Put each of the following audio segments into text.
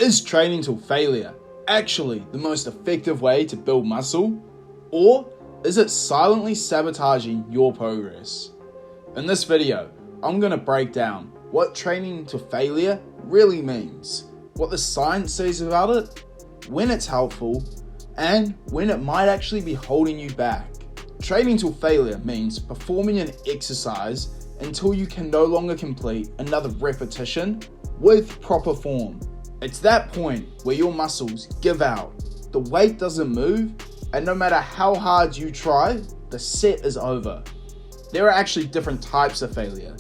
Is training till failure actually the most effective way to build muscle? Or is it silently sabotaging your progress? In this video, I'm going to break down what training to failure really means, what the science says about it, when it's helpful, and when it might actually be holding you back. Training till failure means performing an exercise until you can no longer complete another repetition with proper form. It's that point where your muscles give out, the weight doesn't move, and no matter how hard you try, the set is over. There are actually different types of failure.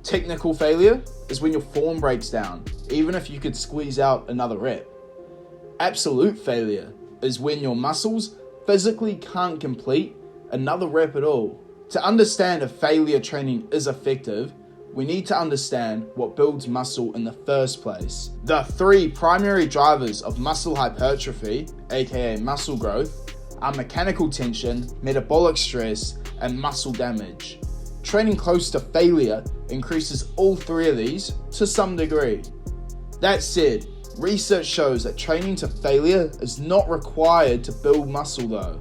Technical failure is when your form breaks down, even if you could squeeze out another rep. Absolute failure is when your muscles physically can't complete another rep at all. To understand if failure training is effective, we need to understand what builds muscle in the first place. The three primary drivers of muscle hypertrophy, aka muscle growth, are mechanical tension, metabolic stress, and muscle damage. Training close to failure increases all three of these to some degree. That said, research shows that training to failure is not required to build muscle though.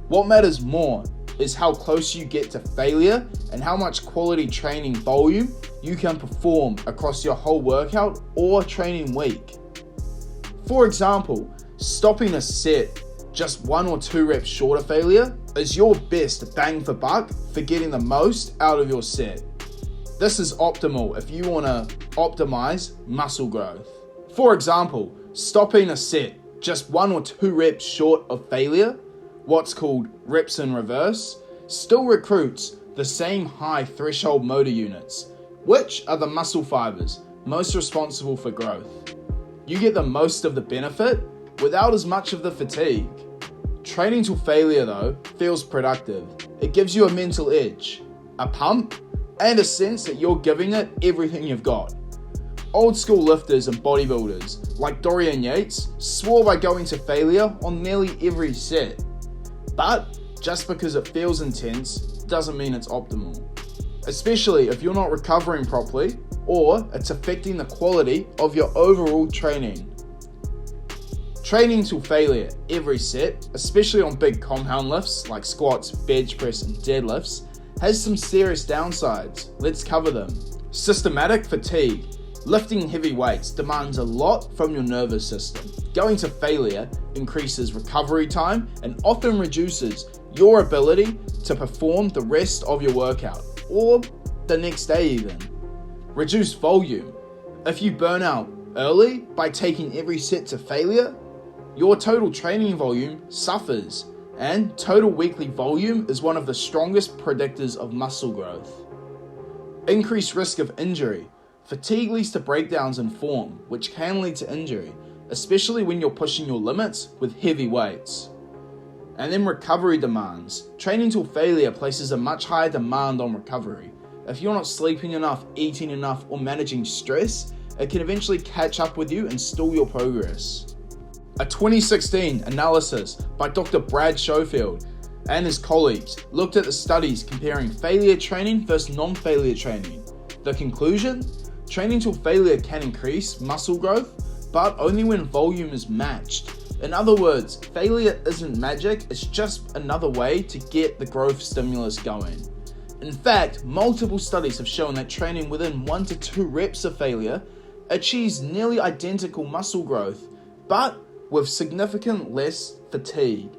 What matters more is how close you get to failure and how much quality training volume you can perform across your whole workout or training week. For example, stopping a set just 1 or 2 reps short of failure is your best bang for buck for getting the most out of your set. This is optimal if you want to optimize muscle growth. For example, stopping a set just 1 or 2 reps short of failure, what's called reps in reverse, still recruits the same high threshold motor units, which are the muscle fibers most responsible for growth. You get the most of the benefit without as much of the fatigue. Training till failure though feels productive. It gives you a mental edge, a pump, and a sense that you're giving it everything you've got. Old school lifters and bodybuilders like Dorian Yates swore by going to failure on nearly every set. But just because it feels intense doesn't mean it's optimal, especially if you're not recovering properly or it's affecting the quality of your overall training. Training till failure every set, especially on big compound lifts like squats, bench press, and deadlifts, has some serious downsides. Let's cover them. Systematic fatigue. Lifting heavy weights demands a lot from your nervous system. Going to failure increases recovery time and often reduces your ability to perform the rest of your workout, or the next day even. Reduce volume. If you burn out early by taking every set to failure, your total training volume suffers, and total weekly volume is one of the strongest predictors of muscle growth. Increased risk of injury. Fatigue leads to breakdowns in form, which can lead to injury, especially when you're pushing your limits with heavy weights. And then recovery demands. Training till failure places a much higher demand on recovery. If you're not sleeping enough, eating enough, or managing stress, it can eventually catch up with you and stall your progress. A 2016 analysis by Dr. Brad Schofield and his colleagues looked at the studies comparing failure training versus non-failure training. The conclusion? Training till failure can increase muscle growth, but only when volume is matched. In other words, failure isn't magic, it's just another way to get the growth stimulus going. In fact, multiple studies have shown that training within 1 to 2 reps of failure achieves nearly identical muscle growth, but with significant less fatigue.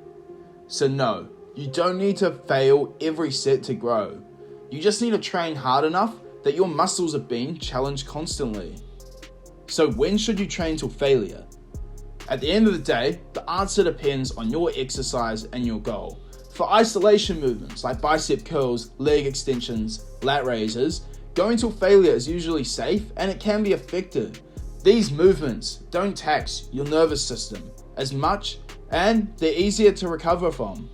So no, you don't need to fail every set to grow. You just need to train hard enough that your muscles are being challenged constantly. So when should you train till failure? At the end of the day, the answer depends on your exercise and your goal. For isolation movements like bicep curls, leg extensions, lat raises, going till failure is usually safe and it can be effective. These movements don't tax your nervous system as much and they're easier to recover from.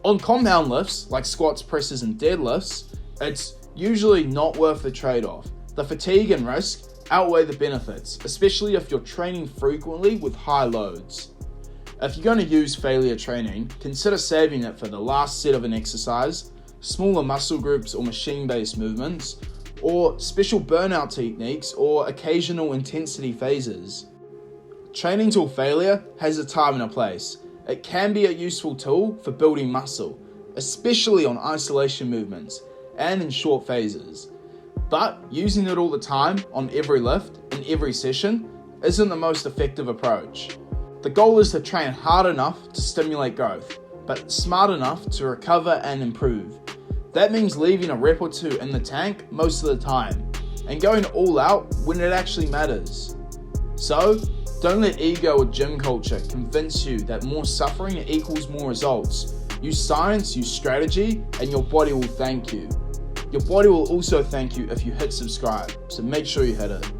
On compound lifts like squats, presses, and deadlifts, it's usually not worth the trade-off. The fatigue and risk outweigh the benefits, especially if you're training frequently with high loads. If you're going to use failure training, consider saving it for the last set of an exercise, smaller muscle groups or machine-based movements, or special burnout techniques or occasional intensity phases. Training till failure has a time and a place. It can be a useful tool for building muscle, especially on isolation movements and in short phases. But using it all the time on every lift in every session isn't the most effective approach. The goal is to train hard enough to stimulate growth, but smart enough to recover and improve. That means leaving a rep or two in the tank most of the time and going all out when it actually matters. So, don't let ego or gym culture convince you that more suffering equals more results. Use science, use strategy, and your body will thank you. Your body will also thank you if you hit subscribe, so make sure you hit it.